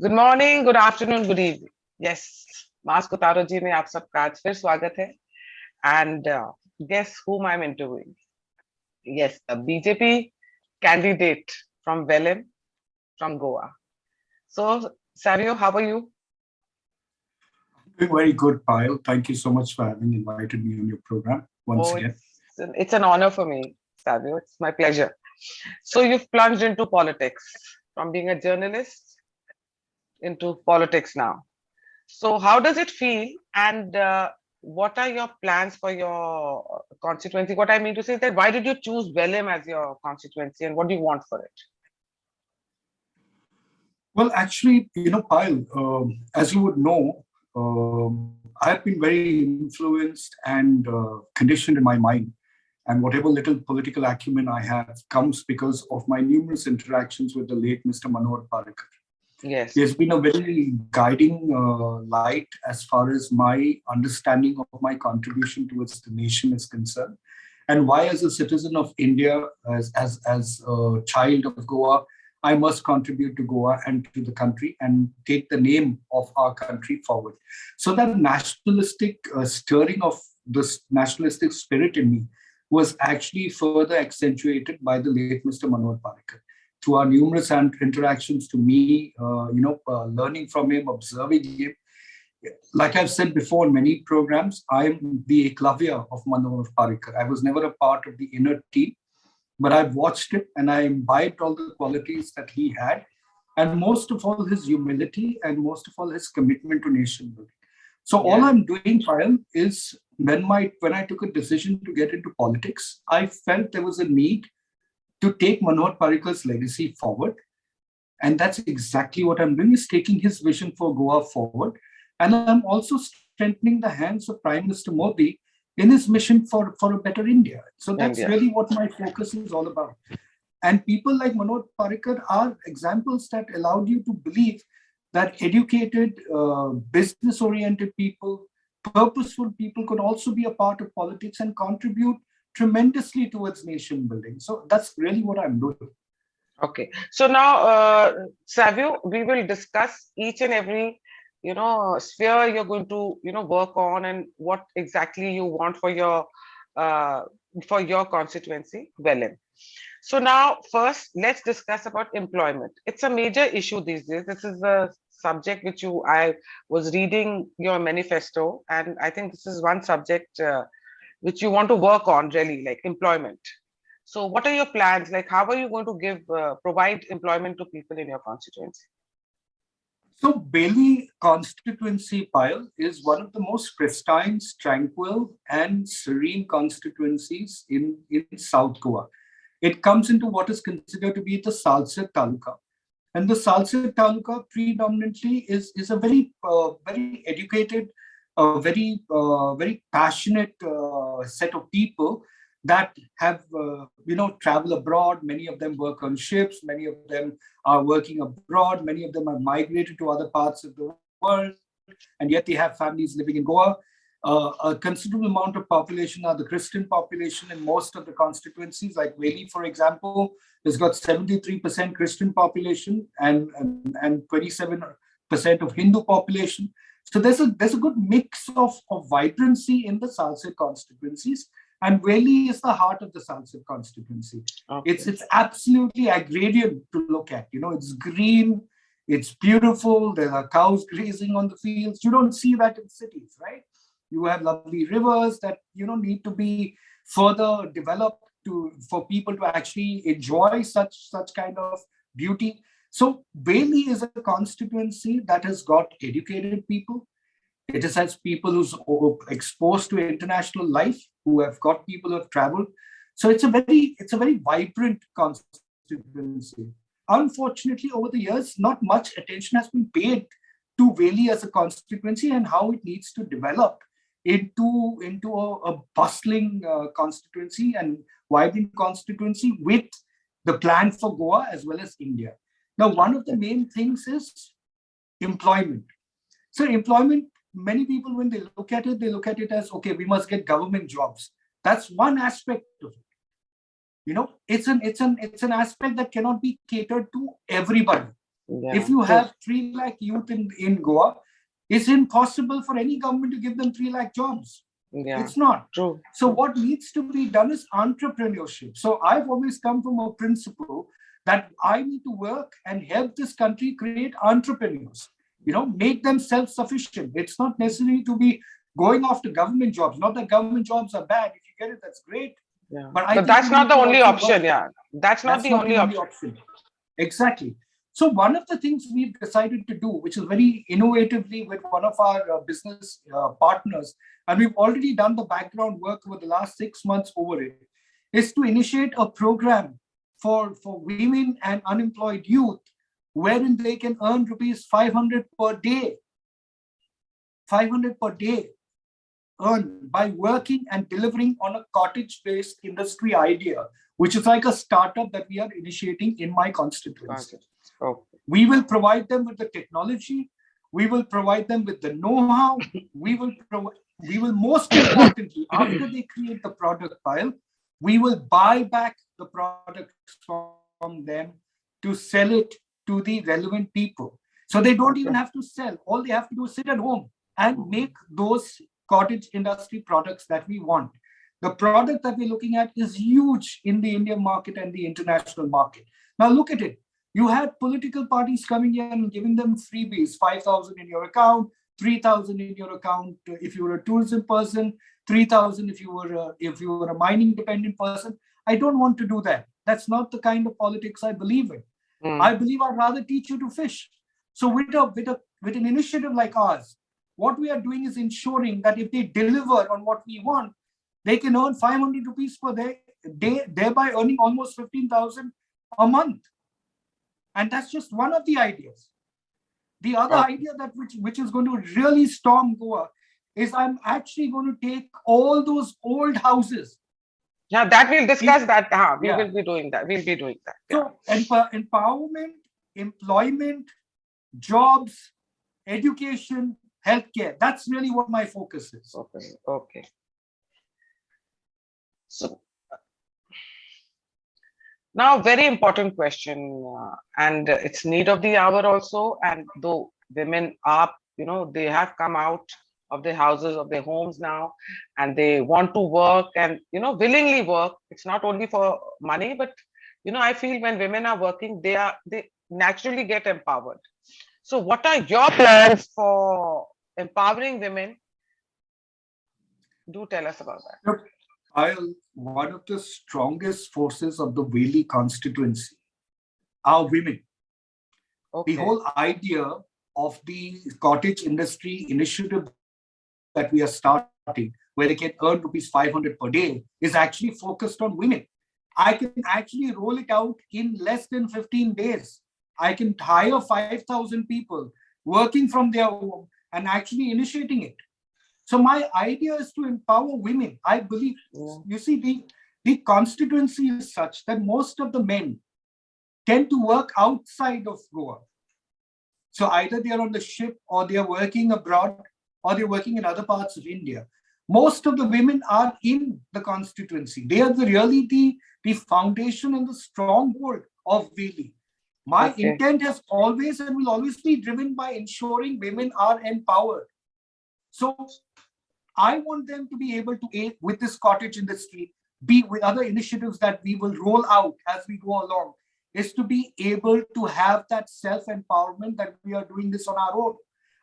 Good morning, good afternoon, good evening. Yes, mask उतारो जी में आप सबका आज फिर स्वागत है। And guess whom I'm interviewing? Yes, a BJP candidate from Velim, from Goa. So, Savio, how are you? Doing very good, Payal. Thank you so much for having invited me on your program once Oh, again. it's an honor for me, Savio. It's my pleasure. So, you've plunged into politics from being a journalist into politics now. So, how does it feel? And what are your plans for your constituency? What I mean to say is that why did you choose Velim as your constituency, and what do you want for it? Well, actually, Payal, as you would know, I've been very influenced and conditioned in my mind. And whatever little political acumen I have comes because of my numerous interactions with the late Mr. Manohar Parrikar. Yes. He has been a very guiding light as far as my understanding of my contribution towards the nation is concerned, and why, as a citizen of India, as a child of Goa, I must contribute to Goa and to the country and take the name of our country forward. So that nationalistic stirring of this nationalistic spirit in me was actually further accentuated by the late Mr. Manohar Parrikar through our numerous interactions to me, learning from him, observing him. Like I've said before in many programs, I'm the Eklavya of Manohar Parrikar. I was never a part of the inner team, but I've watched it and I imbibed all the qualities that he had, and most of all his humility and most of all his commitment to nation building. So all I'm doing, Payal, is when I took a decision to get into politics, I felt there was a need to take Manohar Parrikar's legacy forward. And that's exactly what I'm doing, is taking his vision for Goa forward. And I'm also strengthening the hands of Prime Minister Modi in his mission for a better India. So that's really what my focus is all about. And people like Manohar Parrikar are examples that allowed you to believe that educated, business-oriented people, purposeful people could also be a part of politics and contribute tremendously towards nation building. So that's really what I'm doing. Okay. So now, Savio, we will discuss each and every, sphere you're going to, work on, and what exactly you want for your constituency, Velim. So now, first, let's discuss about employment. It's a major issue these days. This is a subject which I was reading your manifesto, and I think this is one subject which you want to work on, really, like employment. So what are your plans? Like, how are you going to provide employment to people in your constituency? So Bailey constituency, Payal, is one of the most pristine, tranquil, and serene constituencies in South Goa. It comes into what is considered to be the Salsett Taluka. And the Salsett Taluka predominantly is a very educated, very passionate set of people that have travel abroad. Many of them work on ships. Many of them are working abroad. Many of them have migrated to other parts of the world, and yet they have families living in Goa. A considerable amount of population are the Christian population in most of the constituencies. Like Veli, for example, has got 73% Christian population and 27% of Hindu population. So there's a good mix of vibrancy in the Salsett constituencies. And Veli is the heart of the Salsett constituency. Okay. It's absolutely agrarian to look at. It's green, it's beautiful. There are cows grazing on the fields. You don't see that in cities, right? You have lovely rivers that need to be further developed for people to actually enjoy such kind of beauty. So Veli is a constituency that has got educated people. It has people who's exposed to international life, who have got people who have traveled. So it's a very vibrant constituency. Unfortunately, over the years, not much attention has been paid to Veli as a constituency and how it needs to develop into a bustling constituency and vibrant constituency with the plan for Goa as well as India. Now, one of the main things is employment. So employment, many people, when they look at it as, okay, we must get government jobs. That's one aspect of it. It's an aspect that cannot be catered to everybody. If you have 3 lakh youth in Goa, it's impossible for any government to give them 3 lakh jobs. It's not. True. So what needs to be done is entrepreneurship. So I've always come from a principle that I need to work and help this country create entrepreneurs, make them self-sufficient. It's not necessary to be going after government jobs. Not that government jobs are bad. If you get it, that's great. Yeah. But that's not the only option. Yeah. That's not the only option. Exactly. So one of the things we've decided to do, which is very innovatively with one of our business partners, and we've already done the background work over the last 6 months over it, is to initiate a program for women and unemployed youth, wherein they can earn rupees 500 per day. 500 per day earned by working and delivering on a cottage-based industry idea, which is like a startup that we are initiating in my constituency. We will provide them with the technology. We will provide them with the know-how. We will most importantly, after they create the product file, we will buy back the products from them to sell it to the relevant people. So they don't even have to sell. All they have to do is sit at home and make those cottage industry products that we want. The product that we're looking at is huge in the Indian market and the international market. Now look at it. You had political parties coming in and giving them freebies, 5,000 in your account, 3,000 in your account if you were a tourism person, 3,000 if you were a mining dependent person. I don't want to do that. That's not the kind of politics I believe in. I believe I'd rather teach you to fish. So with an initiative like ours, what we are doing is ensuring that if they deliver on what we want, they can earn 500 rupees per day, thereby earning almost 15,000 a month. And that's just one of the ideas. The other idea that which is going to really storm Goa is I'm actually going to take all those old houses. Yeah, that we'll discuss that. We will be doing that. We'll be doing that. So empowerment, employment, jobs, education, healthcare. That's really what my focus is. Okay. So now, very important question, and it's need of the hour also. And though women are, they have come out of their houses, of their homes now, and they want to work and, willingly work. It's not only for money, but, I feel when women are working, they naturally get empowered. So what are your plans for empowering women? Do tell us about that. One of the strongest forces of the Veli constituency are women. The whole idea of the cottage industry initiative that we are starting, where they can earn rupees 500 per day, is actually focused on women. I can actually roll it out in less than 15 days. I can hire 5,000 people working from their home and actually initiating it. So my idea is to empower women. I believe, you see, the constituency is such that most of the men tend to work outside of Goa. So either they are on the ship or they are working abroad or they're working in other parts of India. Most of the women are in the constituency. They are really the foundation and the stronghold of Veli. My intent has always and will always be driven by ensuring women are empowered. So I want them to be able to aid with this cottage industry, be with other initiatives that we will roll out as we go along, is to be able to have that self-empowerment that we are doing this on our own.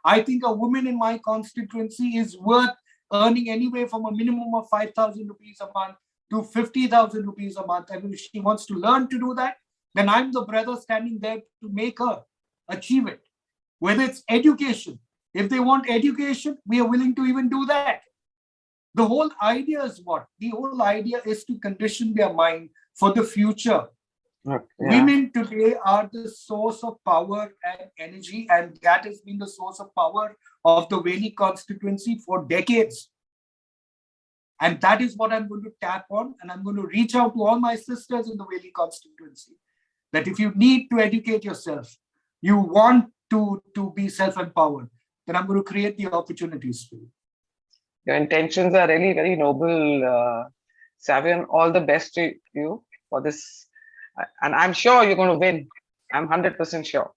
I think a woman in my constituency is worth earning anywhere from a minimum of 5,000 rupees a month to 50,000 rupees a month. And if she wants to learn to do that, then I'm the brother standing there to make her achieve it. Whether it's education, if they want education, we are willing to even do that. The whole idea is what? The whole idea is to condition their mind for the future. Women today are the source of power and energy, and that has been the source of power of the Veli constituency for decades. And that is what I'm going to tap on, and I'm going to reach out to all my sisters in the Veli constituency, that if you need to educate yourself, you want to be self-empowered, then I'm going to create the opportunities for you. Your intentions are really very noble, Savio, and all the best to you for this. And I'm sure you're going to win. I'm 100% sure.